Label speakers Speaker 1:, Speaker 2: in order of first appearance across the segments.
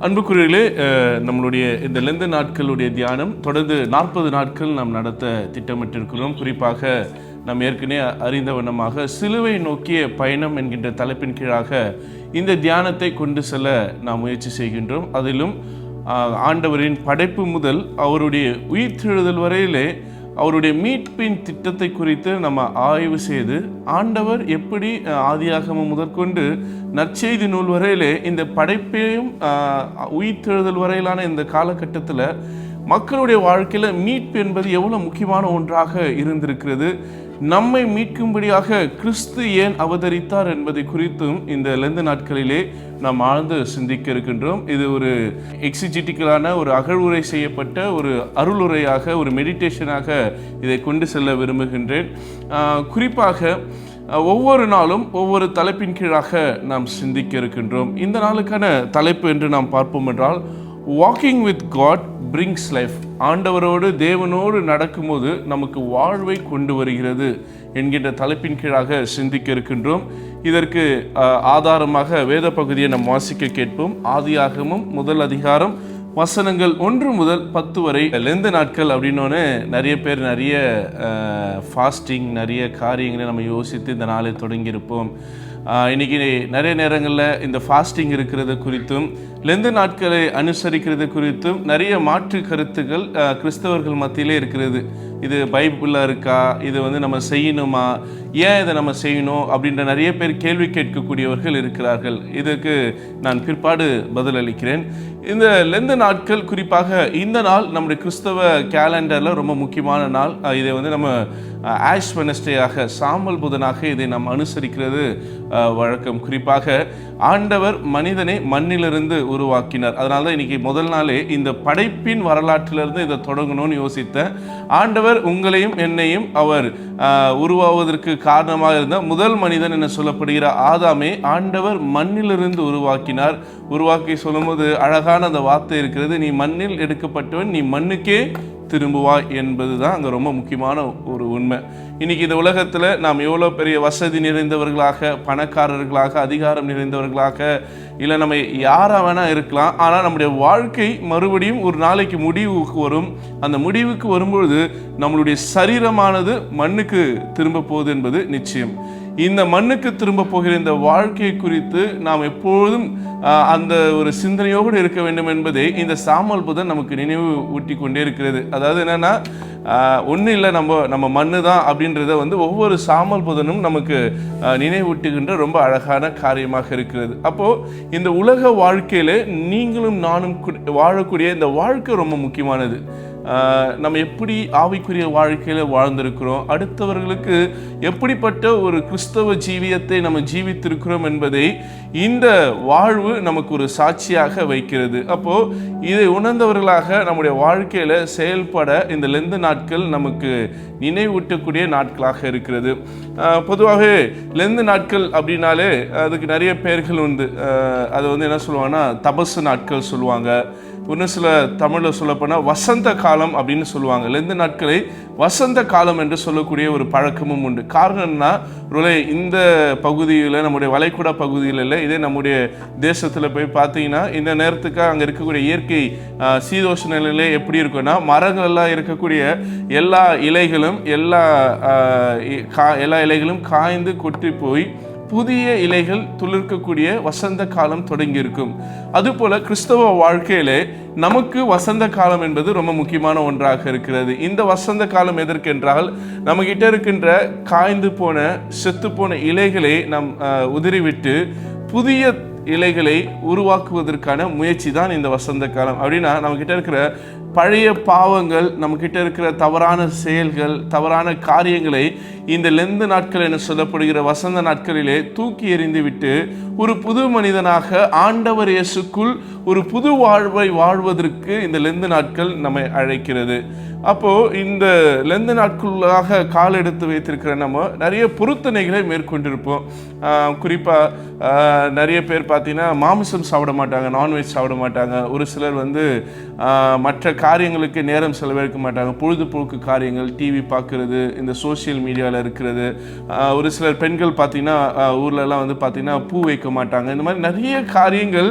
Speaker 1: அன்புக்குரியர்களே, நம்மளுடைய இந்த லெந்து நாட்களுடைய தியானம் தொடர்ந்து 40 நாட்கள் நாம் நடத்த திட்டமிட்டிருக்கிறோம். குறிப்பாக நாம் ஏற்கனவே அறிந்த வண்ணமாக சிலுவை நோக்கிய பயணம் என்கின்ற தலைப்பின் கீழாக இந்த தியானத்தை கொண்டு செல்ல நாம் முயற்சி செய்கின்றோம். அதிலும் ஆண்டவரின் படைப்பு முதல் அவருடைய உயிர்த்தெழுதல் வரையிலே அவருடைய மீட்பின் திட்டத்தை குறித்து நம்ம ஆய்வு செய்து ஆண்டவர் எப்படி ஆதியாகமம் முதற்கொண்டு நற்செய்தி நூல் வரையிலே இந்த படைப்பையும் உயிர்த்தெழுதல் வரையிலான இந்த காலகட்டத்தில் மக்களுடைய வாழ்க்கையில் மீட்பு என்பது எவ்வளோ முக்கியமான ஒன்றாக இருந்திருக்கிறது, நம்மை மீட்கும்படியாக கிறிஸ்து ஏன் அவதரித்தார் என்பதை குறித்தும் இந்த லெந்து நாட்களிலே நாம் ஆழ்ந்து சிந்திக்க இருக்கின்றோம். இது ஒரு எக்ஸிஜிட்டிக்கலான ஒரு அகழ்வுரை செய்யப்பட்ட ஒரு அருளுரையாக, ஒரு மெடிடேஷனாக இதை கொண்டு செல்ல விரும்புகின்றேன். குறிப்பாக ஒவ்வொரு நாளும் ஒவ்வொரு தலைப்பின் கீழாக நாம் சிந்திக்க இருக்கின்றோம். இந்த நாளுக்கான தலைப்பு என்று நாம் பார்ப்போம் என்றால், walking with God brings life. ஆண்டவரோடு தேவனோடு நடக்கும்போது நமக்கு வாழ்வை கொண்டு வருகிறது என்கின்ற தலைப்பின் கீழாக சிந்திக்க இருக்கின்றோம். இதற்கு ஆதாரமாக வேத பகுதியை நாம் வாசிக்க கேட்போம். ஆதியாகமம் முதல் அதிகாரம் வசனங்கள் 1 முதல் 10 வரை. லெந்து நாட்கள் அப்படின்னோடனே நிறைய பேர் நிறைய ஃபாஸ்டிங், நிறைய காரியங்களை நம்ம யோசித்து இந்த நாளை தொடங்கியிருப்போம். இன்றைக்கி நிறைய நேரங்களில் இந்த ஃபாஸ்டிங் இருக்கிறது குறித்தும் லெந்து நாட்களை அனுசரிக்கிறது குறித்தும் நிறைய மாற்று கருத்துக்கள் கிறிஸ்தவர்கள் மத்தியிலே இருக்கிறது. இது பைபிளில் இருக்கா, இது நம்ம செய்யணுமா, ஏன் இதை நம்ம செய்யணும் அப்படின்ற நிறைய பேர் கேள்வி கேட்கக்கூடியவர்கள் இருக்கிறார்கள். இதுக்கு நான் பிற்பாடு பதிலளிக்கிறேன். இந்த லெந்து நாட்கள், குறிப்பாக இந்த நாள் நம்முடைய கிறிஸ்தவ கேலண்டரில் ரொம்ப முக்கியமான நாள். இதை நம்ம ஆஷ் வெனஸ்டேயாக, சாம்பல் புதனாக இதை நாம் அனுசரிக்கிறது வழக்கம். குறிப்பாக ஆண்டவர் மனிதனை மண்ணிலிருந்து உருவாக்கினார். அதனால தான் இன்னைக்கு முதல் நாளே இந்த படைப்பின் வரலாற்றிலிருந்து இதை தொடங்கணும்னு யோசித்தேன். ஆண்டவர் உங்களையும் என்னையும் அவர் உருவாவதற்கு காரணமாக இருந்த முதல் மனிதன் என சொல்லப்படுகிற ஆதாமை ஆண்டவர் மண்ணிலிருந்து உருவாக்கினார். உருவாக்கி சொல்லும்போது அழகான அந்த வார்த்தை இருக்கிறது, நீ மண்ணில் எடுக்கப்பட்டவன், நீ மண்ணுக்கே திரும்புவாய் என்பது தான் அங்கே ரொம்ப முக்கியமான ஒரு உண்மை. இன்றைக்கி இந்த உலகத்தில் நாம் எவ்வளோ பெரிய வசதி நிறைந்தவர்களாக, பணக்காரர்களாக, அதிகாரம் நிறைந்தவர்களாக, இல்லை நம்ம யாராக வேணால் இருக்கலாம். ஆனால் நம்முடைய வாழ்க்கை மறுபடியும் ஒரு நாளைக்கு முடிவுக்கு வரும். அந்த முடிவுக்கு வரும்பொழுது நம்மளுடைய சரீரமானது மண்ணுக்கு திரும்ப போகுது என்பது நிச்சயம். இந்த மண்ணுக்கு திரும்ப போகிற இந்த வாழ்க்கையை குறித்து நாம் எப்பொழுதும் அந்த ஒரு சிந்தனையோடு இருக்க வேண்டும் என்பதை இந்த சாம்பல் புதன் நமக்கு நினைவு ஊட்டி கொண்டே இருக்கிறது. அதாவது என்னென்னா, ஒன்றும் இல்லை, நம்ம மண்ணு தான் அப்படின்றத ஒவ்வொரு சாம்பல் புதனும் நமக்கு நினைவூட்டுகின்ற ரொம்ப அழகான காரியமாக இருக்கிறது. அப்போது இந்த உலக வாழ்க்கையில் நீங்களும் நானும் வாழக்கூடிய இந்த வாழ்க்கை ரொம்ப முக்கியமானது. நம்ம எப்படி ஆவிக்குரிய வாழ்க்கையில் வாழ்ந்திருக்கிறோம், அடுத்தவர்களுக்கு எப்படிப்பட்ட ஒரு கிறிஸ்தவ ஜீவியத்தை நம்ம ஜீவித்திருக்கிறோம் என்பதை இந்த வாழ்வு நமக்கு ஒரு சாட்சியாக வைக்கிறது. அப்போது இதை உணர்ந்தவர்களாக நம்முடைய வாழ்க்கையில் செயல்பட இந்த லெந்து நாட்கள் நமக்கு நினைவூட்டக்கூடிய நாட்களாக இருக்கிறது. பொதுவாகவே லெந்து நாட்கள் அப்படின்னாலே அதுக்கு நிறைய பெயர்கள் உண்டு. அது என்ன சொல்லுவாங்கன்னா, தபசு நாட்கள் சொல்லுவாங்க. இன்னும் சில தமிழில் சொல்லப்போனால் வசந்த காலம் அப்படின்னு சொல்லுவாங்க. லெந்து நாட்களை வசந்த காலம் என்று சொல்லக்கூடிய ஒரு பழக்கமும் உண்டு. காரணம் என்ன, இந்த பகுதியில், நம்முடைய வளைகுடா பகுதியில் இல்லை, இதே நம்முடைய தேசத்தில் போய் பார்த்தீங்கன்னா இந்த நேரத்துக்கு அங்கே இருக்கக்கூடிய இயற்கை சீதோஷ நிலையிலே எப்படி இருக்குன்னா, மரங்கள்லாம் இருக்கக்கூடிய எல்லா இலைகளும் எல்லா இலைகளும் காய்ந்து கொட்டி போய் புதிய இலைகள் துளிர்க்கக்கூடிய வசந்த காலம் தொடங்கி இருக்கும். அதுபோல கிறிஸ்தவ வாழ்க்கையிலே நமக்கு வசந்த காலம் என்பது ரொம்ப முக்கியமான ஒன்றாக இருக்கிறது. இந்த வசந்த காலம் எதற்கென்றால், நம்ம கிட்ட இருக்கின்ற காய்ந்து போன, செத்து போன இலைகளை நாம் உதிரிவிட்டு புதிய இலைகளை உருவாக்குவதற்கான முயற்சி தான் இந்த வசந்த காலம். அப்படின்னா நம்ம கிட்ட இருக்கிற பழைய பாவங்கள், நம்மக்கிட்ட இருக்கிற தவறான செயல்கள், தவறான காரியங்களை இந்த லெந்து நாட்கள் என சொல்லப்படுகிற வசந்த நாட்களிலே தூக்கி எறிந்து விட்டு ஒரு புது மனிதனாக ஆண்டவர் இயேசுக்குள் ஒரு புது வாழ்வை வாழ்வதற்கு இந்த லெந்து நாட்கள் நம்மை அழைக்கிறது. அப்போது இந்த லெந்து நாட்களாக கால் எடுத்து வைத்திருக்கிற நம்ம நிறைய பொருத்தனைகளை மேற்கொண்டிருப்போம். குறிப்பாக நிறைய பேர் பார்த்தீங்கன்னா மாமிசம் சாப்பிட மாட்டாங்க, நான்வெஜ் சாப்பிட மாட்டாங்க. ஒரு சிலர் மற்ற காரியங்களுக்கு நேரம் செலவழிக்க மாட்டாங்க. பொழுதுபோக்கு காரியங்கள், டிவி பார்க்குறது, இந்த சோசியல் மீடியாவில் இருக்கிறது. ஒரு சிலர் பெண்கள் பார்த்தீங்கன்னா ஊர்லலாம் பார்த்தீங்கன்னா பூ வைக்க வைக்க மாட்டாங்க. இந்த மாதிரி நிறைய காரியங்கள்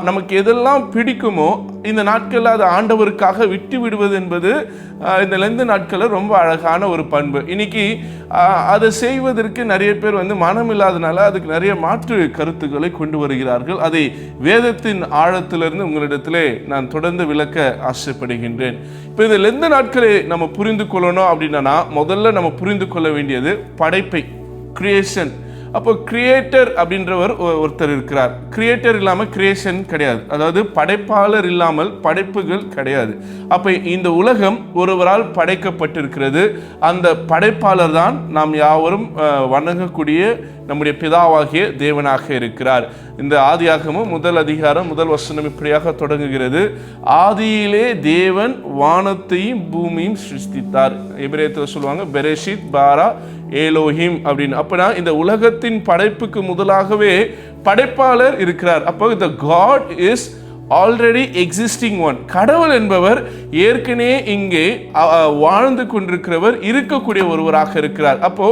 Speaker 1: நமக்கு எதெல்லாம் பிடிக்குமோ இந்த நாட்களில் அதை ஆண்டவருக்காக விட்டு விடுவது என்பது இந்த லெந்து நாட்களில் ரொம்ப அழகான ஒரு பண்பு. இன்னைக்கு அதை செய்வதற்கு நிறைய பேர் மனம் இல்லாதனால அதுக்கு நிறைய மாற்று கருத்துக்களை கொண்டு வருகிறார்கள். அதை வேதத்தின் ஆழத்திலிருந்து உங்களிடத்திலே நான் தொடர்ந்து விளக்க ஆசைப்படுகின்றேன். இப்போ இந்த லெந்து நாட்களை நம்ம புரிந்து கொள்ளணும் அப்படின்னா முதல்ல நம்ம புரிந்து கொள்ள வேண்டியது படைப்பை, கிரியேஷன். அப்போ கிரியேட்டர் அப்படின்றவர் ஒருத்தர் இருக்கிறார். கிரியேட்டர் இல்லாமல் கிரியேஷன் கிடையாது. அதாவது படைப்பாளர் இல்லாமல் படைப்புகள் கிடையாது. அப்போ இந்த உலகம் ஒருவரால் படைக்கப்பட்டிருக்கிறது. அந்த படைப்பாளர் தான் நாம் யாவரும் வணங்கக்கூடிய நம்முடைய பிதாவாகிய தேவனாக இருக்கிறார். இந்த ஆதியாகமம் 1 அதிகாரம் 1 வசனம் இப்படியாக தொடங்குகிறது. ஆதியிலே தேவன் வானத்தையும் பூமியும் சிருஷ்டித்தார். எபிரேயத்தில் சொல்லுவாங்க பெரேஷித் பாரா ஏலோஹிம் அப்படின்னு. அப்பனா இந்த உலகத்தின் படைப்புக்கு முதலாகவே படைப்பாளர் இருக்கிறார். அப்போ the God is already existing one. கடவுள் என்பவர் ஏற்கனவே இங்கே வாழ்ந்து கொண்டிருக்கிறவர், இருக்கக்கூடிய ஒருவராக இருக்கிறார். அப்போ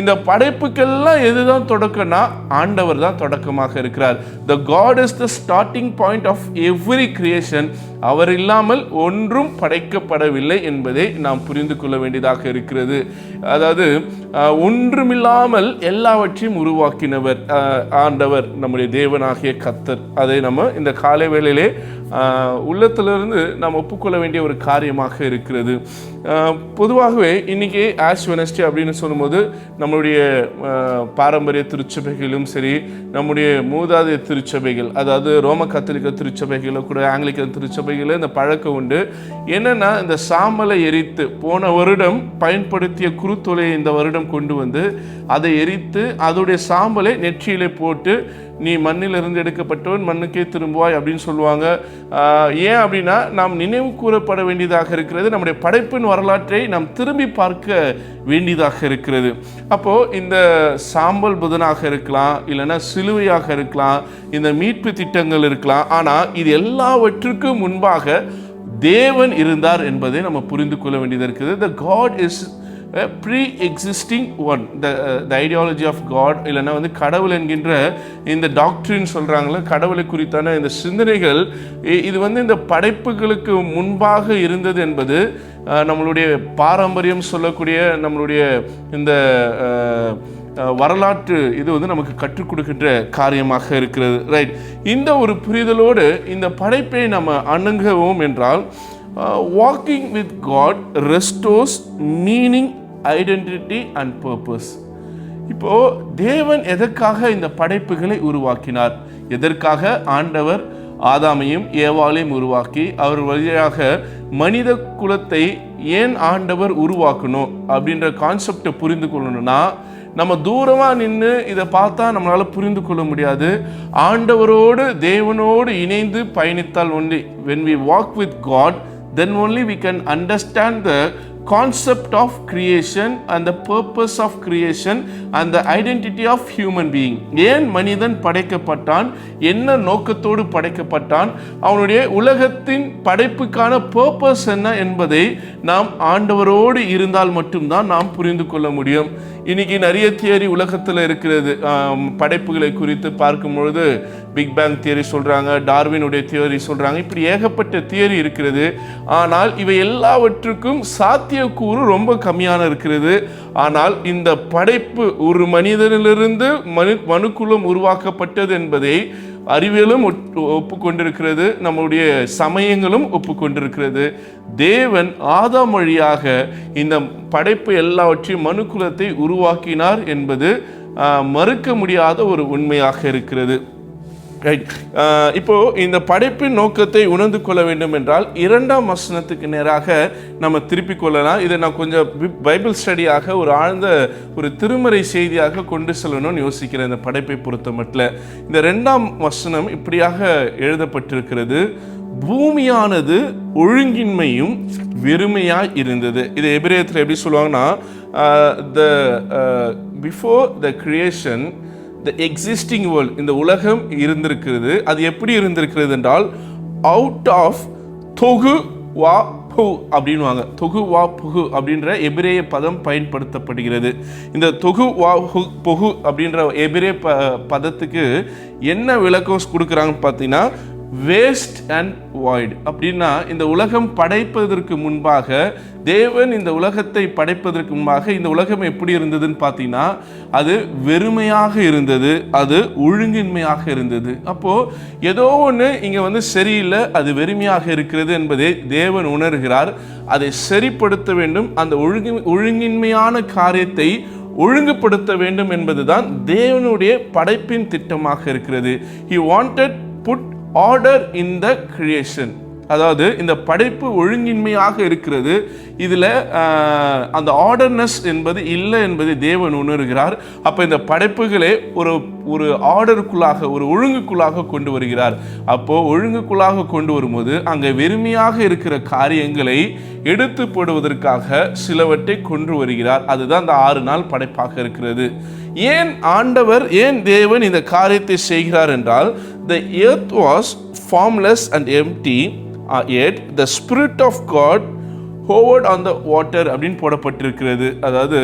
Speaker 1: இந்த படைப்புக்கெல்லாம் எதுதான் தொடக்கம்னா ஆண்டவர் தான் தொடக்கமாக இருக்கிறார். The God is the starting point of every creation. அவர் இல்லாமல் ஒன்றும் படைக்கப்படவில்லை என்பதை நாம் புரிந்து கொள்ள வேண்டியதாக இருக்கிறது. அதாவது ஒன்றுமில்லாமல் எல்லாவற்றையும் உருவாக்கினவர் ஆண்டவர், நம்முடைய தேவனாகிய கர்த்தர். அதை நம்ம இந்த காலை வேளையிலே உள்ளத்திலிருந்து நாம் ஒப்புக்கொள்ள வேண்டிய ஒரு காரியமாக இருக்கிறது. பொதுவாகவே இன்னைக்கு ஆஷ் வெனஸ்டே அப்படின்னு சொல்லும்போது நம்மளுடைய பாரம்பரிய திருச்சபைகளும் சரி, நம்முடைய மூதாதைய திருச்சபைகள், அதாவது ரோம கத்தோலிக்க திருச்சபைகளும் கூட ஆங்கிலிக்கன் திருச்சபைகளில் இந்த பழக்கம் உண்டு. என்னன்னா, இந்த சாம்பலை எரித்து போன வருடம் பயன்படுத்திய குருத்தொலையை இந்த வருடம் கொண்டு வந்து அதை எரித்து அதோடைய சாம்பலை நெற்றியிலே போட்டு நீ மண்ணிலிருந்து எடுக்கப்பட்டவன் மண்ணுக்கே திரும்புவாய் அப்படின்னு சொல்லுவாங்க. ஏன் அப்படின்னா நாம் நினைவு கூறப்பட வேண்டியதாக இருக்கிறது. நம்முடைய படைப்பின் வரலாற்றை நாம் திரும்பி பார்க்க வேண்டியதாக இருக்கிறது. அப்போது இந்த சாம்பல் புதனாக இருக்கலாம், இல்லைன்னா சிலுவையாக இருக்கலாம், இந்த மீட்பு திட்டங்கள் இருக்கலாம். ஆனால் இது எல்லாவற்றுக்கும் முன்பாக தேவன் இருந்தார் என்பதை நம்ம புரிந்து கொள்ள வேண்டியது இருக்குது. The God is a pre-existing one. The ideology of God, இல்லைன்னா கடவுள் என்கின்ற இந்த டாக்டரின் சொல்கிறாங்களே, கடவுளை குறித்தான இந்த சிந்தனைகள், இது இந்த படைப்புகளுக்கு முன்பாக இருந்தது என்பது நம்மளுடைய பாரம்பரியம் சொல்லக்கூடிய நம்மளுடைய இந்த வரலாற்று இது நமக்கு கற்றுக் கொடுக்கின்ற காரியமாக இருக்கிறது. ரைட். இந்த ஒரு புரிதலோடு இந்த படைப்பை நம்ம அணுகவும் என்றால் walking with God restores meaning, identity and purpose. இப்போ தேவன் எதற்காக இந்த படைப்புகளை உருவாக்கினார்? எதற்காக ஆண்டவர் ஆதாமையும் ஏவாளையும் உருவாக்கி அவர் வழியாக மனித குலத்தை ஏன் ஆண்டவர் உருவாக்கணும் அப்படின்ற கான்செப்டை புரிந்து கொள்ளணும்னா, நம்ம தூரமாக நின்று இதை பார்த்தா நம்மளால் புரிந்து கொள்ள முடியாது. ஆண்டவரோடு தேவனோடு இணைந்து பயணித்தால் only when we walk with God, then only we can understand the concept of creation and the purpose of creation and the identity of human being. ஏன் மனிதன் படைக்கப்பட்டான், என்ன நோக்கத்தோடு படைக்கப்பட்டான், அவனுடைய உலகத்தின் படைப்புக்கான பர்பஸ் என்ன என்பதை நாம் ஆண்டவரோடு இருந்தால் மட்டும்தான் நாம் புரிந்து கொள்ள முடியும். இன்னைக்கு நிறைய தியரி உலகத்தில் இருக்கிறது. படைப்புகளை குறித்து பார்க்கும் பொழுது பிக் பேங் தியரி சொல்கிறாங்க, டார்வினுடைய தியரி சொல்கிறாங்க, இப்படி ஏகப்பட்ட தியரி இருக்கிறது. ஆனால் இவை எல்லாவற்றுக்கும் சாத்தியக்கூறு ரொம்ப கம்மியான இருக்கிறது. ஆனால் இந்த படைப்பு ஒரு மனிதனிலிருந்து மனுக்குலம் உருவாக்கப்பட்டது என்பதை அறிவியலும் ஒப்புக்கொண்டிருக்கிறது, நம்முடைய சமயங்களும் ஒப்புக்கொண்டிருக்கிறது. தேவன் ஆதாம் வழியாக இந்த படைப்பு எல்லாவற்றையும் மனுக்குலத்தை உருவாக்கினார் என்பது மறுக்க முடியாத ஒரு உண்மையாக இருக்கிறது. ரைட். இப்போ இந்த படைப்பின் நோக்கத்தை உணர்ந்து கொள்ள வேண்டும் என்றால் 2ஆம் வசனத்துக்கு நேராக நம்ம திருப்பிக் கொள்ளலாம். இதை நான் கொஞ்சம் பைபிள் ஸ்டடியாக ஒரு ஆழ்ந்த ஒரு திருமறை செய்தியாக கொண்டு செல்லணும்னு யோசிக்கிறேன். இந்த படைப்பை பொறுத்த மட்டும் இந்த 2ஆம் வசனம் இப்படியாக எழுதப்பட்டிருக்கிறது: பூமியானது ஒழுங்கின்மையும் வெறுமையாய் இருந்தது. இது எபிரேயத்தில் எப்படி சொல்லுவாங்கன்னா, before the creation the existing world, இந்த உலகம் இருந்திருக்கிறது. அது எப்படி இருந்திருக்கிறது என்றால், அவுட் ஆஃப் தொகு வா புகு அப்படின்வாங்க. தொகு வா புகு அப்படின்ற எபிரேய பதம் பயன்படுத்தப்படுகிறது. இந்த தொகு வா புகு அப்படின்ற எபிரேய பதத்துக்கு என்ன விளக்கம் கொடுக்குறாங்கன்னு பார்த்தீங்கன்னா, வேஸ்ட் அண்ட் வாய்ட் அப்படின்னா, இந்த உலகம் படைப்பதற்கு முன்பாக, தேவன் இந்த உலகத்தை படைப்பதற்கு முன்பாக இந்த உலகம் எப்படி இருந்ததுன்னு பார்த்தீங்கன்னா, அது வெறுமையாக இருந்தது, அது ஒழுங்கின்மையாக இருந்தது. அப்போ ஏதோ ஒன்று இங்கே சரியில்லை, அது வெறுமையாக இருக்கிறது என்பதை தேவன் உணர்கிறார். அதை சரிப்படுத்த வேண்டும், அந்த ஒழுங்கின்மையான காரியத்தை ஒழுங்குபடுத்த வேண்டும் என்பதுதான் தேவனுடைய படைப்பின் திட்டமாக இருக்கிறது. He wanted put order in the creation. அதாவது இந்த படைப்பு ஒழுங்கின்மையாக இருக்கிறது, இதில் அந்த ஆர்டர்னஸ் என்பது இல்லை என்பதை தேவன் உணர்கிறார். அப்போ இந்த படைப்புகளை ஒரு ஆர்டருக்குள்ளாக, ஒரு ஒழுங்குக்குள்ளாக கொண்டு வருகிறார். அப்போது ஒழுங்குக்குள்ளாக கொண்டு வரும்போது அங்கே வெறுமையாக இருக்கிற காரியங்களை எடுத்து போடுவதற்காக சிலவற்றை கொண்டு வருகிறார். அதுதான் அந்த 6 நாள் படைப்பாக இருக்கிறது. ஏன் தேவன் இந்த காரியத்தை செய்கிறார் என்றால், the earth was formless and empty, yet the Spirit of God hovered on the water அப்படின்னு போடப்பட்டிருக்கிறது. அதாவது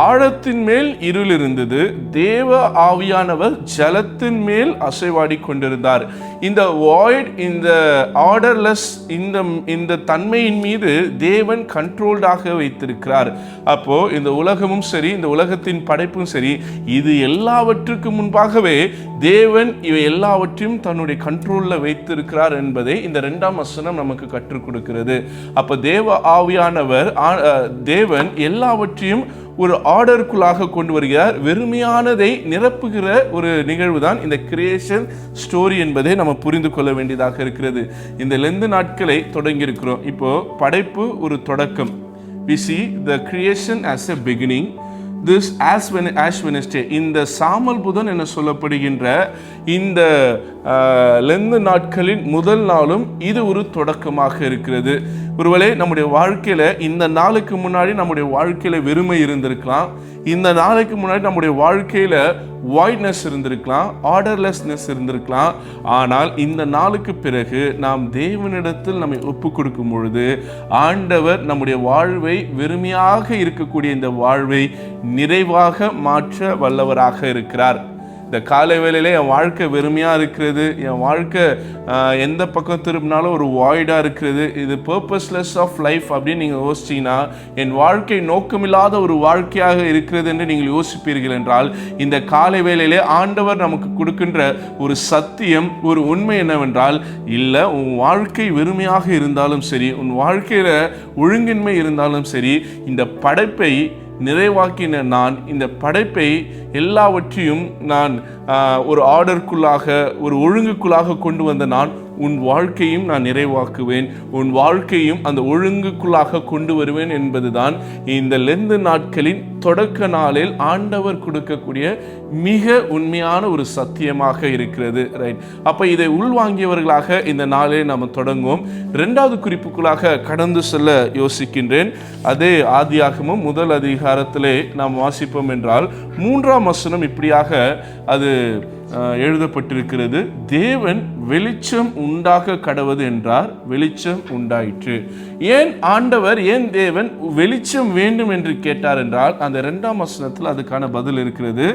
Speaker 1: ஆழத்தின் மேல் இருள் இருந்தது, தேவ ஆவியானவர் ஜலத்தின் மேல் அசைவாடி கொண்டிருந்தார். இந்த வாய்ட், இந்த ஆர்டர்லெஸ், இந்த தன்மையின் மீது தேவன் கண்ட்ரோல்டாக வைத்திருக்கிறார். அப்போ இந்த உலகமும் சரி, இந்த உலகத்தின் படைப்பும் சரி, இது எல்லாவற்றுக்கும் முன்பாகவே தேவன் இவை எல்லாவற்றையும் தன்னுடைய கண்ட்ரோலில் வைத்திருக்கிறார் என்பதை இந்த 2ஆம் வசனம் நமக்கு கற்றுக் கொடுக்கிறது. அப்போ தேவ ஆவியானவர், தேவன் எல்லாவற்றையும் ஒரு ஆர்டருக்குள்ளாக கொண்டு வருகிறார். வெறுமையானதை நிரப்புகிற ஒரு நிகழ்வு தான் இந்த கிரியேஷன் ஸ்டோரி என்பதை நம்ம புரிந்து கொள்ள வேண்டியதாக இருக்கிறது. இந்த லெந்து நாட்களை தொடங்கி இருக்கிறோம். இப்போ படைப்பு ஒரு தொடக்கம். We see the creation as a beginning. This Ash Wednesday, இந்த சாமல் புதன் என சொல்லப்படுகின்ற இந்த லெந்து நாட்களின் முதல் நாளும் இது ஒரு தொடக்கமாக இருக்கிறது. ஒருவேளை நம்முடைய வாழ்க்கையில இந்த நாளுக்கு முன்னாடி நம்முடைய வாழ்க்கையில வெறுமை இருந்திருக்கலாம், இந்த நாளைக்கு முன்னாடி நம்முடைய வாழ்க்கையில வாய்ட்னஸ் இருந்திருக்கலாம், ஆர்டர்லெஸ்னஸ் இருந்திருக்கலாம். ஆனால் இந்த நாளுக்கு பிறகு நாம் தேவனிடத்தில் நம்மை ஒப்பு கொடுக்கும் பொழுது ஆண்டவர் நம்முடைய வாழ்வை, வெறுமையாக இருக்கக்கூடிய இந்த வாழ்வை நிறைவாக மாற்ற வல்லவராக இருக்கிறார். இந்த காலை வேளையிலே என் வாழ்க்கை வெறுமையாக இருக்கிறது, என் வாழ்க்கை எந்த பக்கம் திரும்பினாலும் ஒரு வாய்டாக இருக்கிறது, இது பர்பஸ்லெஸ் ஆஃப் லைஃப் அப்படின்னு நீங்கள் யோசிச்சிங்கன்னா, என் வாழ்க்கை நோக்கமில்லாத ஒரு வாழ்க்கையாக இருக்கிறது என்று நீங்கள் யோசிப்பீர்கள் என்றால், இந்த காலை வேளையிலே ஆண்டவர் நமக்கு கொடுக்கின்ற ஒரு சத்தியம், ஒரு உண்மை என்னவென்றால், இல்லை, உன் வாழ்க்கை வெறுமையாக இருந்தாலும் சரி, உன் வாழ்க்கையில் ஒழுங்கின்மை இருந்தாலும் சரி, இந்த படைப்பை நிறைவாக்கின நான், இந்த படைப்பை எல்லாவற்றையும் நான் ஒரு ஆர்டருக்குள்ளாக, ஒரு ஒழுங்குக்குள்ளாக கொண்டு வந்த நான், உன் வாழ்க்கையும் நான் நிறைவாக்குவேன், உன் வாழ்க்கையும் அந்த ஒழுங்குக்குள்ளாக கொண்டு வருவேன் என்பதுதான் இந்த லெந்து நாட்களின் தொடக்க நாளில் ஆண்டவர் கொடுக்கக்கூடிய மிக உண்மையான ஒரு சத்தியமாக இருக்கிறது. ரைட். அப்போ இதை உள்வாங்கியவர்களாக இந்த நாளை நாம் தொடங்குவோம். 2வது குறிப்புக்குள்ளாக கடந்து செல்ல யோசிக்கின்றேன். அதே ஆதியாகமம் 1 அதிகாரத்திலே நாம் வாசிப்போம் என்றால் 3ஆம் வசனம் இப்படியாக அது எழுதப்பட்டிருக்கிறது. தேவன் வெளிச்சம் உண்டாக கடவது என்றார், வெளிச்சம் உண்டாயிற்று. ஏன் தேவன் வெளிச்சம் வேண்டும் என்று கேட்டார் என்றால், அந்த 2ஆம் வசனத்தில் அதுக்கான பதில் இருக்கிறது.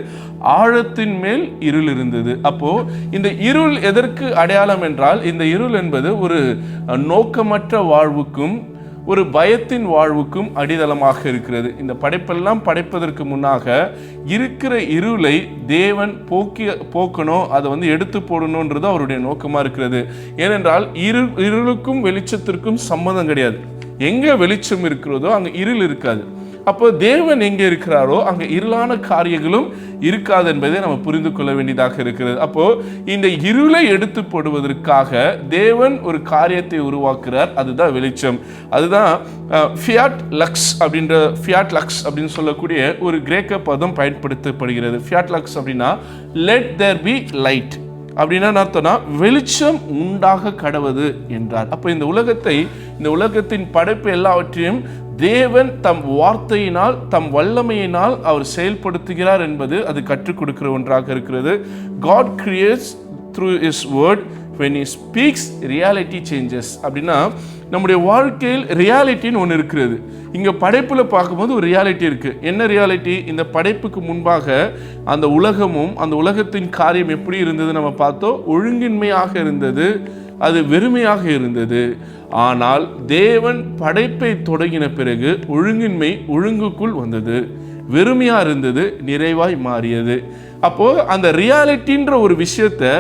Speaker 1: ஆழத்தின் மேல் இருள் இருந்தது. அப்போ இந்த இருள் எதற்கு அடையாளம் என்றால், இந்த இருள் என்பது ஒரு நோக்கமற்ற வாழ்வுக்கும் ஒரு பயத்தின் வாழ்வுக்கும் அடித்தளமாக இருக்கிறது. இந்த படைப்பெல்லாம் படைப்பதற்கு முன்னாக இருக்கிற இருளை தேவன் போக்கணும், அதை எடுத்து போடணுன்றது அவருடைய நோக்கமாக இருக்கிறது. ஏனென்றால் இருளுக்கும் வெளிச்சத்திற்கும் சம்மதம் கிடையாது. எங்கே வெளிச்சம் இருக்கிறதோ அங்கே இருள் இருக்காது. அப்போ தேவன் எங்கே இருக்கிறாரோ அங்கே இருளான காரியங்களும் இருக்காது என்பதை நம்ம புரிந்து கொள்ள வேண்டியதாக இருக்கிறது. அப்போ இந்த இருளை எடுத்து போடுவதற்காக தேவன் ஒரு காரியத்தை உருவாக்குறார், அதுதான் வெளிச்சம். அதுதான் ஃபியாட் லக்ஸ் அப்படின்னு சொல்லக்கூடிய ஒரு கிரேக்க பதம் பயன்படுத்தப்படுகிறது. ஃபியாட் லக்ஸ் அப்படின்னா லெட் தேர் பி லைட் அப்படின்னா அர்த்தம்னா வெளிச்சம் உண்டாக கடவது என்றார். அப்போ இந்த உலகத்தின் படைப்பு எல்லாவற்றையும் தேவன் தம் வார்த்தையினால், தம் வல்லமையினால் அவர் செயல்படுத்துகிறார் என்பது அது கற்றுக் கொடுக்கிற ஒன்றாக இருக்கிறது. God creates through his word. when he speaks reality changes. அப்படின்னா நம்முடைய வாழ்க்கையில் ரியாலிட்டின்னு ஒன்று இருக்கிறது. இங்கே படைப்பில் பார்க்கும்போது ஒரு ரியாலிட்டி இருக்குது. என்ன ரியாலிட்டி? இந்த படைப்புக்கு முன்பாக அந்த உலகமும் அந்த உலகத்தின் காரியம் எப்படி இருந்தது நம்ம பார்த்தோம். ஒழுங்கின்மையாக இருந்தது, அது வெறுமையாக இருந்தது. ஆனால் தேவன் படைப்பை தொடங்கின பிறகு ஒழுங்கின்மை ஒழுங்குக்குள் வந்தது, வெறுமையாக இருந்தது, நிறைவாய் மாறியது. அப்போது அந்த ரியாலிட்டின்ற ஒரு விஷயத்தை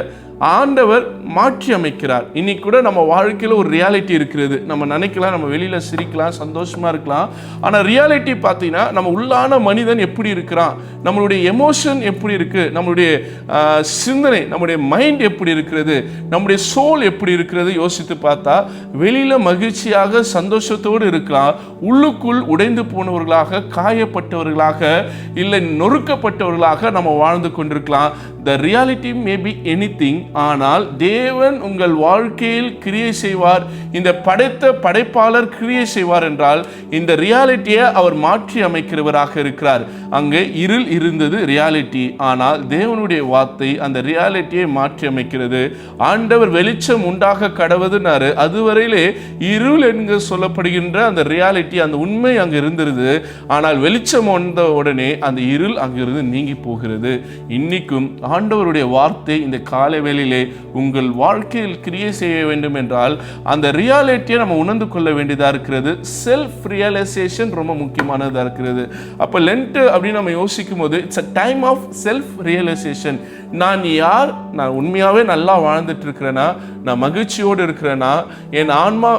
Speaker 1: ஆண்டவர் மாற்றி அமைக்கிறார். இன்னைக்கு கூட நம்ம வாழ்க்கையில் ஒரு ரியாலிட்டி இருக்கிறது. நம்ம நினைக்கலாம், நம்ம வெளியில் சிரிக்கலாம், சந்தோஷமாக இருக்கலாம். ஆனால் ரியாலிட்டி பார்த்தீங்கன்னா நம்ம உள்ளான மனிதன் எப்படி இருக்கிறான், நம்மளுடைய எமோஷன் எப்படி இருக்குது, நம்மளுடைய சிந்தனை, நம்முடைய மைண்ட் எப்படி இருக்கிறது, நம்முடைய சோல் எப்படி இருக்கிறது யோசித்து பார்த்தா வெளியில் மகிழ்ச்சியாக சந்தோஷத்தோடு இருக்கலாம், உள்ளுக்குள் உடைந்து போனவர்களாக, காயப்பட்டவர்களாக, இல்லை நொறுக்கப்பட்டவர்களாக நம்ம வாழ்ந்து கொண்டிருக்கலாம். The reality may be anything. ஆனால் தேவன் உங்கள் வாழ்க்கையில் கிரியை செய்வார். இந்த படைப்பாளர் கிரியை செய்வார் என்றால் இந்த ரியாலிட்டியை அவர் மாற்றி அமைக்கிறவராக இருக்கிறார். அங்கே இருள் இருந்தது ரியாலிட்டி, ஆனால் தேவனுடைய வார்த்தை அந்த ரியாலிட்டியை மாற்றி அமைக்கிறது. ஆண்டவர் வெளிச்சம் உண்டாக கடவுதுனாரு, அதுவரையிலே இருள் என்க சொல்லப்படுகின்ற அந்த ரியாலிட்டி, அந்த உண்மை அங்கே இருந்திருது. ஆனால் வெளிச்சம் வந்த உடனே அந்த இருள் அங்கிருந்து நீங்கி போகிறது. இன்னைக்கும் ஆண்டவருடைய வார்த்தை இந்த காலை வேளையிலே உங்கள் வாழ்க்கையில் கிரியை செய்ய வேண்டும் என்றால் அந்த ரியாலிட்டியை நம்ம உணர்ந்து கொள்ள வேண்டியதாக இருக்கிறது. செல்ஃப் ரியலைசேஷன் ரொம்ப முக்கியமானதாக இருக்கிறது. அப்போ லென்ட் அப்படின்னு நம்ம யோசிக்கும் போது it's a time of self realisation. நான் யார், நான் உண்மையாகவே நல்லா வாழ்ந்துட்டு இருக்கிறேனா, நான் மகிழ்ச்சியோடு இருக்கிறேனா, என் ஆன்மா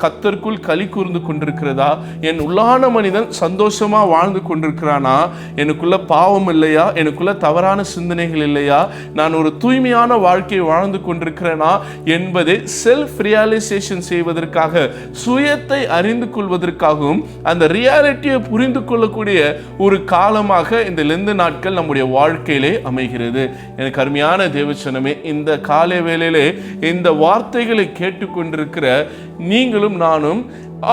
Speaker 1: கர்த்தருக்குள் களி கூர்ந்து கொண்டிருக்கிறதா, என் உள்ளான மனிதன் சந்தோஷமா வாழ்ந்து கொண்டிருக்கிறானா, எனக்குள்ள பாவம் இல்லையா, எனக்குள்ள தவறான சிந்தனைகள் இல்லையா, நான் ஒரு தூய்மையான வாழ்க்கையை வாழ்ந்து கொண்டிருக்கிறேனா என்பதை செல்ஃப் ரியலைசேஷன் செய்வதற்காக, சுயத்தை அறிந்து கொள்வதற்காகவும் அந்த ரியாலிட்டியை புரிந்து கொள்ளக்கூடிய ஒரு காலமாக இந்த லெந்து நாட்கள் நம்முடைய வாழ்க்கையிலே அமைகிறது. எனக்கு அருமையான தேவச்சனமே, இந்த காலை வேளையிலே இந்த வார்த்தைகளை கேட்டுக்கொண்டிருக்கிற நீங்களும் நானும்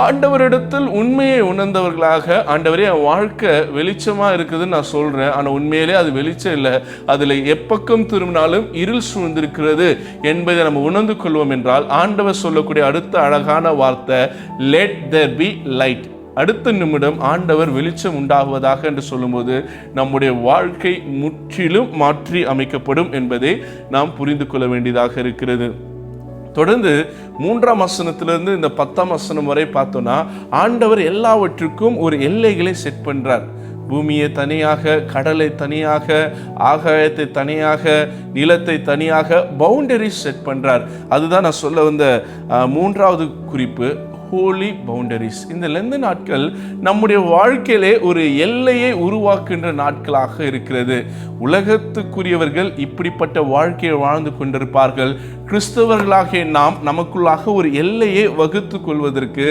Speaker 1: ஆண்டவரிடத்தில் உண்மையை உணர்ந்தவர்களாக, ஆண்டவரே என் வாழ்க்கை வெளிச்சமாக இருக்குதுன்னு நான் சொல்கிறேன், ஆனால் உண்மையிலே அது வெளிச்சம் இல்லை, அதில் எப்பக்கம் திரும்பினாலும் இருள் சூழ்ந்திருக்கிறது என்பதை நம்ம உணர்ந்து கொள்வோம் என்றால் ஆண்டவர் சொல்லக்கூடிய அடுத்த அழகான வார்த்தை லெட் தேர் பி லைட். அடுத்த நிமிடம் ஆண்டவர் வெளிச்சம் உண்டாகுவதாக என்று சொல்லும்போது நம்முடைய வாழ்க்கை முற்றிலும் மாற்றி அமைக்கப்படும் என்பதை நாம் புரிந்து கொள்ள வேண்டியதாக இருக்கிறது. தொடர்ந்து 3ஆம் வசனத்திலிருந்து இந்த 10ஆம் வசனம் வரை பார்த்தோம்னா ஆண்டவர் எல்லாவற்றுக்கும் ஒரு எல்லைகளை செட் பண்றார். பூமியை தனியாக, கடலை தனியாக, ஆகாயத்தை தனியாக, நிலத்தை தனியாக பவுண்டரிஸ் செட் பண்றார். அதுதான் நான் சொல்ல வந்த 3வது குறிப்பு, ஹோலி பவுண்டரிஸ். இந்த லெந்து நாட்கள் நம்முடைய வாழ்க்கையிலே ஒரு எல்லையை உருவாக்குகின்ற நாட்களாக இருக்கிறது. உலகத்துக்குரியவர்கள் இப்படிப்பட்ட வாழ்க்கையை வாழ்ந்து கொண்டிருப்பார்கள். கிறிஸ்தவர்களாகிய நாம் நமக்குள்ளாக ஒரு எல்லையை வகுத்து கொள்வதற்கு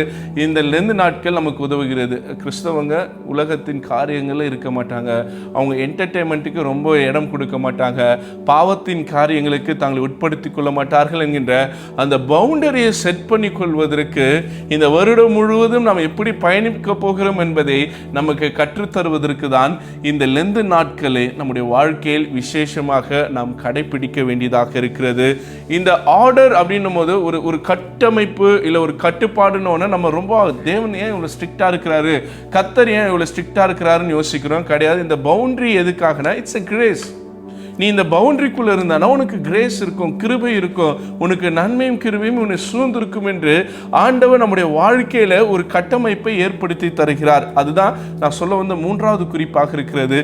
Speaker 1: இந்த லெந்து நாட்கள் நமக்கு உதவுகிறது. கிறிஸ்தவங்க உலகத்தின் காரியங்களில் இருக்க மாட்டாங்க, அவங்க என்டர்டெயின்மெண்ட்டுக்கு ரொம்ப இடம் கொடுக்க மாட்டாங்க, பாவத்தின் காரியங்களுக்கு தங்களை உட்படுத்தி கொள்ள மாட்டார்கள் என்கின்ற அந்த பவுண்டரியை செட் பண்ணி கொள்வதற்கு இந்த வருடம் முழுவதும் நாம் எப்படி பயணிக்க போகிறோம் என்பதை நமக்கு கற்றுத்தருவதற்கு தான் இந்த லெந்து நாட்களை நம்முடைய வாழ்க்கையில் விசேஷமாக நாம் கடைபிடிக்க வேண்டியதாக இருக்கிறது. இந்த ஆர்டர் அப்படின்னும் போது ஒரு கட்டமைப்பு இல்லை ஒரு கட்டுப்பாடுன்னு நம்ம ரொம்ப தேவன் ஏன் இவ்வளோ ஸ்ட்ரிக்டாக இருக்கிறாரு, கர்த்தர் ஏன் இவ்வளோ ஸ்ட்ரிக்டாக இருக்கிறாருன்னு யோசிக்கிறோம். கிடையாது. இந்த பவுண்டரி எதுக்காகனா இட்ஸ் எ கிரேஸ். நீ இந்த பவுண்டரிக்குள்ள இருந்தானா உனக்கு கிரேஸ் இருக்கும், கிருபை இருக்கும், உனக்கு நன்மையும் கிருபையும் உன்னை சூழ்ந்திருக்கும் என்று ஆண்டவர் நம்முடைய வாழ்க்கையில ஒரு கட்டமைப்பை ஏற்படுத்தி தருகிறார். அதுதான் நான் சொல்ல வந்த 3வது குறிப்பாக இருக்கிறது.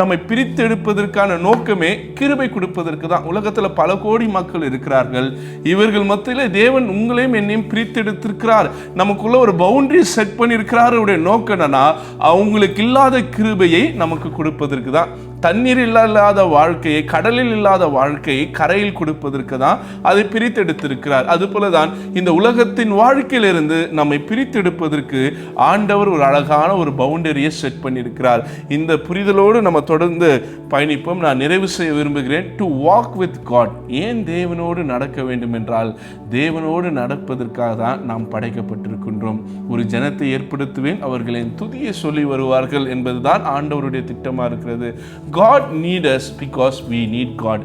Speaker 1: நம்மை பிரித்து எடுப்பதற்கான நோக்கமே கிருபை கொடுப்பதற்கு தான். உலகத்துல பல கோடி மக்கள் இருக்கிறார்கள். இவர்கள் மத்தியில தேவன் உங்களையும் என்னையும் பிரித்து எடுத்திருக்கிறார். நமக்குள்ள ஒரு பவுண்டரி செட் பண்ணியிருக்கிறார். நோக்கம் என்னன்னா அவங்களுக்கு இல்லாத கிருபையை நமக்கு கொடுப்பதற்கு தான். தண்ணீர் இல்லாத வாழ்க்கையை, கடலில் இல்லாத வாழ்க்கையை கரையில் கொடுப்பதற்கு தான் அதை பிரித்தெடுத்திருக்கிறார். அதுபோலதான் இந்த உலகத்தின் வாழ்க்கையிலிருந்து நம்மை பிரித்தெடுப்பதற்கு ஆண்டவர் ஒரு அழகான ஒரு பவுண்டரியை செட் பண்ணியிருக்கிறார். இந்த புரிதலோடு நம்ம தொடர்ந்து பயணிப்போம். நான் நிறைவு செய்ய விரும்புகிறேன். To walk with God. ஏன் தேவனோடு நடக்க வேண்டும் என்றால் தேவனோடு நடப்பதற்காக தான் நாம் படைக்கப்பட்டிருக்கின்றோம். ஒரு ஜனத்தை ஏற்படுத்துவேன், அவர்களின் துதியை சொல்லி வருவார்கள் என்பதுதான் ஆண்டவருடைய திட்டமாக இருக்கிறது. God need us because we need God.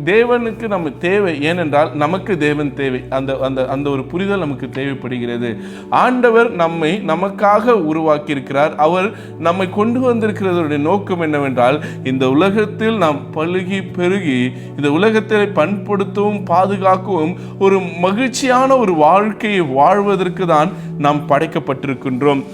Speaker 1: தேவனுக்கு நம்ம தேவை, ஏனென்றால் நமக்கு தேவன் தேவை. அந்த அந்த அந்த ஒரு புரிதல் நமக்கு தேவைப்படுகிறது. ஆண்டவர் நம்மை நமக்காக உருவாக்கி இருக்கிறார். அவர் நம்மை கொண்டு வந்திருக்கிறதுடைய நோக்கம் என்னவென்றால், இந்த உலகத்தில் நாம் பழுகி பெருகி இந்த உலகத்தை பண்படுத்தவும் பாதுகாக்கவும் ஒரு மகிழ்ச்சியான ஒரு வாழ்க்கையை வாழ்வதற்கு தான் நாம் படைக்கப்பட்டிருக்கின்றோம்.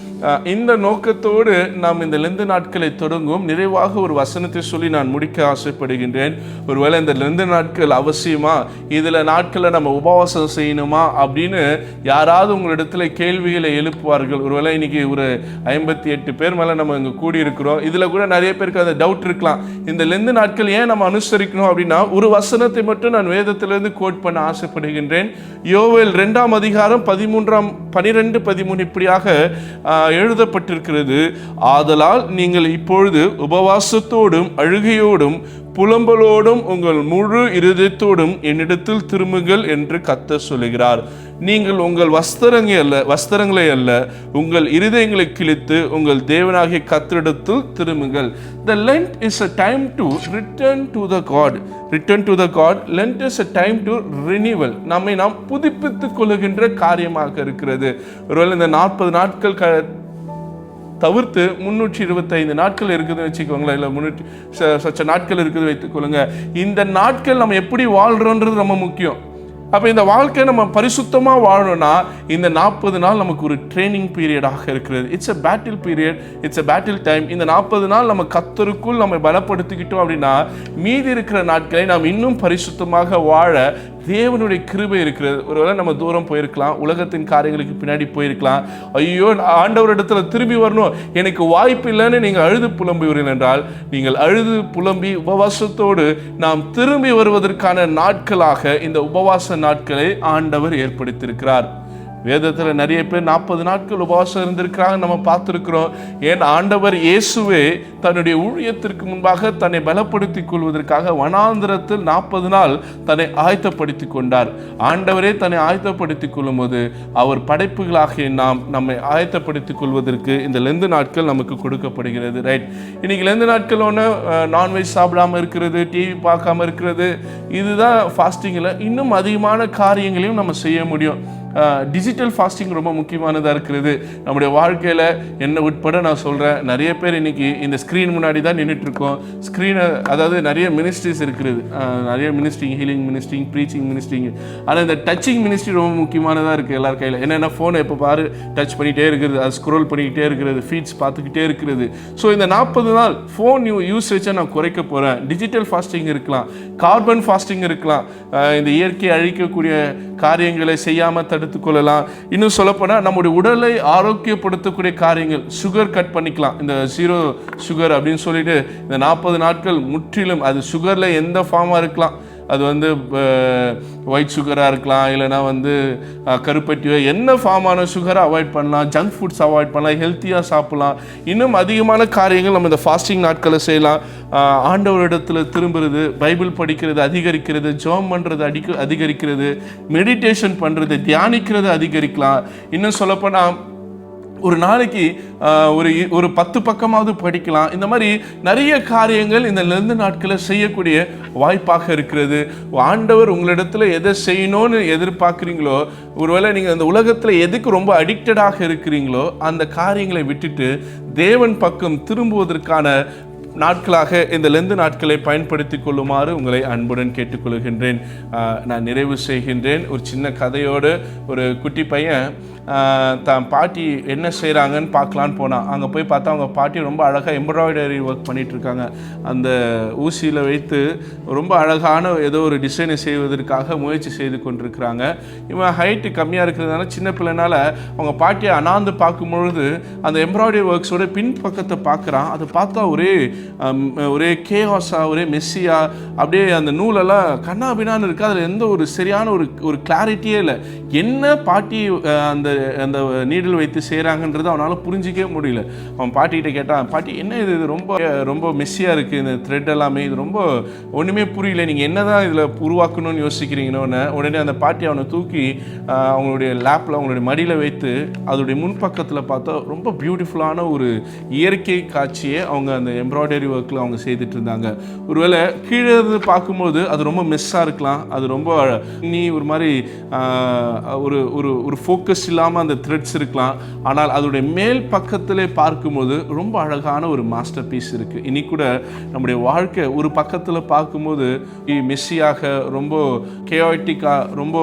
Speaker 1: இந்த நோக்கத்தோடு நாம் இந்த லெந்து நாட்களை தொடங்கும். நிறைவாக ஒரு வசனத்தை சொல்லி நான் முடிக்க ஆசைப்படுகின்றேன். ஒருவேளை இந்த லெந்து நாட்கள் அவசியமா, இதில் நாட்களில் நம்ம உபவாசம் செய்யணுமா அப்படின்னு யாராவது உங்களிடத்துல கேள்விகளை எழுப்புவார்கள். ஒருவேளை இன்னைக்கு ஒரு 58 பேர் மேலே நம்ம இங்கே கூடியிருக்கிறோம். இதில் கூட நிறைய பேருக்கு அந்த டவுட் இருக்கலாம், இந்த லெந்து நாட்கள் ஏன் நம்ம அனுசரிக்கணும் அப்படின்னா, ஒரு வசனத்தை மட்டும் நான் வேதத்திலிருந்து கோட் பண்ண ஆசைப்படுகின்றேன். யோவேல் 2ஆம் அதிகாரம் 12-13 இப்படியாக எழுதப்பட்டிருக்கிறது. ஆதலால் நீங்கள் இப்பொழுது உபவாசத்தோடும் அழுகையோடும் புலம்பலோடும் உங்கள் முழு இருதயத்தோடும் என்னிடத்தில் திரும்புங்கள் என்று கர்த்தர் சொல்லுகிறார். நீங்கள் உங்கள் வஸ்திரங்களை அல்ல உங்கள் இருதயங்களை கிழித்து உங்கள் தேவனாகிய கர்த்தரிடத்தில் திரும்புங்கள். The Lent is a time to return to the God. Lent is a time to renewal. நம்மை நாம் புதுப்பித்துக் கொள்ளுகின்ற காரியமாக இருக்கிறது. ஒருவேளை இந்த 40 நாட்கள் தவிர்த்து 325 நாட்கள் இருக்குதுன்னு வச்சுக்கோங்களேன், இல்லை 300 நாட்கள் இருக்குது வைத்துக்கொள்ளுங்க. இந்த நாட்கள் நம்ம எப்படி வாழ்றோன்றது ரொம்ப முக்கியம். அப்போ இந்த வாழ்க்கை நம்ம பரிசுத்தமாக வாழணும்னா இந்த 40 நாள் நமக்கு ஒரு ட்ரைனிங் பீரியடாக இருக்கிறது. It's a battle period, it's a battle time. இந்த 40 நாள் நம்ம கர்த்தருக்குள் நம்ம பலப்படுத்திக்கிட்டோம் அப்படின்னா மீதி இருக்கிற நாட்களை நாம் இன்னும் பரிசுத்தமாக வாழ தேவனுடைய கிருபை இருக்கிறது. ஒருவேளை நம்ம தூரம் போயிருக்கலாம், உலகத்தின் காரியங்களுக்கு பின்னாடி போயிருக்கலாம். ஐயோ, ஆண்டவரிடத்துல திரும்பி வரணும், எனக்கு வாய்ப்பு இல்லைன்னு நீங்கள் அழுது புலம்புவீர்கள் என்றால், நீங்கள் அழுது புலம்பி உபவாசத்தோடு நாம் திரும்பி வருவதற்கான நாட்களாக இந்த உபவாச நாட்களை ஆண்டவர் ஏற்படுத்தியிருக்கிறார். வேதத்தில் நிறைய பேர் 40 நாட்கள் உபவாசம் இருந்திருக்கிறாங்க, நம்ம பார்த்துருக்கிறோம். ஏன் ஆண்டவர் இயேசுவே தன்னுடைய ஊழியத்திற்கு முன்பாக தன்னை பலப்படுத்திக் கொள்வதற்காக வனாந்திரத்தில் 40 நாள் தன்னை ஆயத்தப்படுத்தி கொண்டார். ஆண்டவரே தன்னை ஆயத்தப்படுத்திக் கொள்ளும் போது அவர் படைப்புகளாகிய நம்மை ஆயத்தப்படுத்திக் கொள்வதற்கு இந்த லெந்து நாட்கள் நமக்கு கொடுக்கப்படுகிறது. ரைட், இன்னைக்கு லெந்து நாட்கள் ஒன்று நான்வெஜ் சாப்பிடாமல் இருக்கிறது, டிவி பார்க்காம இருக்கிறது, இதுதான் ஃபாஸ்டிங்கில். இன்னும் அதிகமான காரியங்களையும் நம்ம செய்ய முடியும். டிஜிட்டல் ஃபாஸ்டிங் ரொம்ப முக்கியமானதாக இருக்கிறது நம்முடைய வாழ்க்கையில். என்ன உட்பட நான் சொல்கிறேன், நிறைய பேர் இன்றைக்கி இந்த ஸ்க்ரீன் முன்னாடி தான் நின்றுட்டுருக்கோம். ஸ்க்ரீனை, அதாவது நிறைய மினிஸ்ட்ரிஸ் இருக்கிறது, நிறைய ministering, healing ministering, preaching ministering. ஆனால் இந்த டச்சிங் மினிஸ்ட்ரி ரொம்ப முக்கியமானதாக இருக்குது எல்லார் கையில். என்னென்னா ஃபோனை எப்போ பாரு டச் பண்ணிகிட்டே இருக்கிறது, அது ஸ்க்ரோல் பண்ணிக்கிட்டே இருக்கிறது, ஃபீட்ஸ் பார்த்துக்கிட்டே இருக்கிறது. ஸோ இந்த 40 நாள் ஃபோன் யூசேஜை நான் குறைக்க போகிறேன். டிஜிட்டல் ஃபாஸ்டிங் இருக்கலாம், கார்பன் ஃபாஸ்டிங் இருக்கலாம், இந்த இயற்கையை அழிக்கக்கூடிய காரியங்களை செய்யாமல் தடுத்துக்கொள்ளலாம். இன்னும் சொல்லப்போனால் நம்முடைய உடலை ஆரோக்கியப்படுத்தக்கூடிய காரியங்கள், சுகர் கட் பண்ணிக்கலாம், இந்த 0 சுகர் அப்படின்னு சொல்லிட்டு இந்த 40 நாட்கள் முற்றிலும், அது சுகரில் எந்த ஃபார்மாக இருக்கலாம், அது வந்து ஒயிட் சுகராக இருக்கலாம், இல்லைனா வந்து கருப்பட்டியோ, என்ன ஃபார்மான சுகரை அவாய்ட் பண்ணலாம், ஜங்க் ஃபுட்ஸ் அவாய்ட் பண்ணலாம், ஹெல்த்தியாக சாப்பிடலாம். இன்னும் அதிகமான காரியங்கள் நம்ம இந்த ஃபாஸ்டிங் நாட்களை செய்யலாம். ஆண்டவரிடத்தில் திரும்புறது, பைபிள் படிக்கிறது அதிகரிக்கிறது, ஜெபம் பண்ணுறது அதிகரிக்கிறது, மெடிடேஷன் பண்ணுறது, தியானிக்கிறது அதிகரிக்கலாம். இன்னும் சொல்லப்போனால் ஒரு நாளைக்கு ஒரு 10 பக்கமாவது படிக்கலாம். இந்த மாதிரி நிறைய காரியங்கள் இந்த லெந்து நாட்களில் செய்யக்கூடிய வாய்ப்பாக இருக்கிறது. ஆண்டவர் உங்களிடத்துல எதை செய்யணும்னு எதிர்பார்க்குறீங்களோ, ஒருவேளை நீங்கள் அந்த உலகத்தில் எதுக்கு ரொம்ப அடிக்டடாக இருக்கிறீங்களோ அந்த காரியங்களை விட்டுட்டு தேவன் பக்கம் திரும்புவதற்கான நாட்களாக இந்த லெந்து நாட்களை பயன்படுத்தி கொள்ளுமாறு உங்களை அன்புடன் கேட்டுக்கொள்கின்றேன். நான் நிறைவு செய்கின்றேன். ஒரு சின்ன கதையோடு, ஒரு குட்டி பையன் தான் பாட்டி என்ன செய்கிறாங்கன்னு பார்க்கலான்னு போனான். அங்கே போய் பார்த்தா அவங்க பாட்டி ரொம்ப அழகாக எம்ப்ராய்டரி ஒர்க் பண்ணிகிட்ருக்காங்க. அந்த ஊசியில் வைத்து ரொம்ப அழகான ஏதோ ஒரு டிசைனை செய்வதற்காக முயற்சி செய்து கொண்டிருக்கிறாங்க. இவன் ஹைட்டு கம்மியாக இருக்கிறதுனால சின்ன பிள்ளைனால அவங்க பாட்டியை அண்ணாந்து பார்க்கும்பொழுது அந்த எம்ப்ராய்டரி ஒர்க்ஸோட பின் பக்கத்தை பார்க்குறான். அதை பார்த்தா ஒரே கேஆஸாக, ஒரே மெஸ்ஸியாக, அப்படியே அந்த நூலெல்லாம் கண்ணாபின்னான்னு இருக்குது. அதில் எந்த ஒரு சரியான ஒரு கிளாரிட்டியே இல்லை. என்ன பாட்டி அந்த அந்த நீடில் வைத்து செய்கிறாங்கன்றது அவனால் புரிஞ்சிக்கவே முடியல. அவன் பாட்டிகிட்ட கேட்டான், பாட்டி என்ன இது ரொம்ப ரொம்ப மெஸ்ஸியாக இருக்குது, இந்த த்ரெட் எல்லாமே இது ரொம்ப ஒன்றுமே புரியல, நீங்கள் என்ன தான் இதில் உருவாக்கணும்னு யோசிக்கிறீங்கன்னு. உடனே அந்த பாட்டி அவனை தூக்கி அவங்களுடைய லேப்பில் அவங்களுடைய மடியில் வைத்து அதோடைய முன்பக்கத்தில் பார்த்தா ரொம்ப பியூட்டிஃபுல்லான ஒரு இயற்கை காட்சியை அவங்க அந்த எம்ப்ராய்டரி ஒர்க்கில் அவங்க செய்துட்டு இருந்தாங்க. ஒருவேளை கீழே இருந்து பார்க்கும்போது அது ரொம்ப மெஸ்ஸாக இருக்கலாம், அது ரொம்ப நீ ஒரு மாதிரி ஒரு ஒரு ஒரு ஃபோக்கஸ் இல்லாமல் அந்த த்ரெட்ஸ் இருக்கலாம். ஆனால் அதோடைய மேல் பக்கத்திலே பார்க்கும்போது ரொம்ப அழகான ஒரு மாஸ்டர் பீஸ் இருக்குது. இனி கூட நம்முடைய வாழ்க்கை ஒரு பக்கத்தில் பார்க்கும்போது மெஸ்ஸியாக ரொம்ப கேயாட்டிக்காக ரொம்ப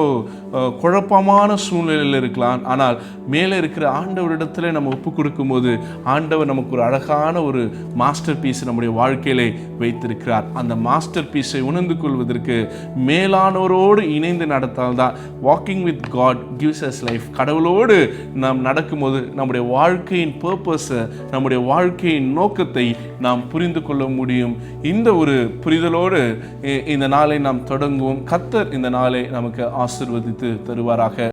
Speaker 1: குழப்பமான சூழ்நிலையில் இருக்கலாம். ஆனால் மேலே இருக்கிற ஆண்டவரிடத்தில் நம்ம ஒப்பு கொடுக்கும்போது ஆண்டவர் நமக்கு ஒரு அழகான ஒரு மாஸ்டர் பீஸ் நம்முடைய வாழ்க்கையிலே வைத்திருக்கிறார். அந்த மாஸ்டர் பீஸை உணர்ந்து கொள்வதற்கு மேலானவரோடு இணைந்து நடத்தால்தான் walking with God gives us life. கடவுளோடு நாம் நடக்கும்போது நம்முடைய வாழ்க்கையின் பர்பஸை, நம்முடைய வாழ்க்கையின் நோக்கத்தை நாம் புரிந்து கொள்ள முடியும். இந்த ஒரு புரிதலோடு இந்த நாளை நாம் தொடங்குவோம். கர்த்தர் இந்த நாளை நமக்கு ஆசீர்வதித்து தருவாராக.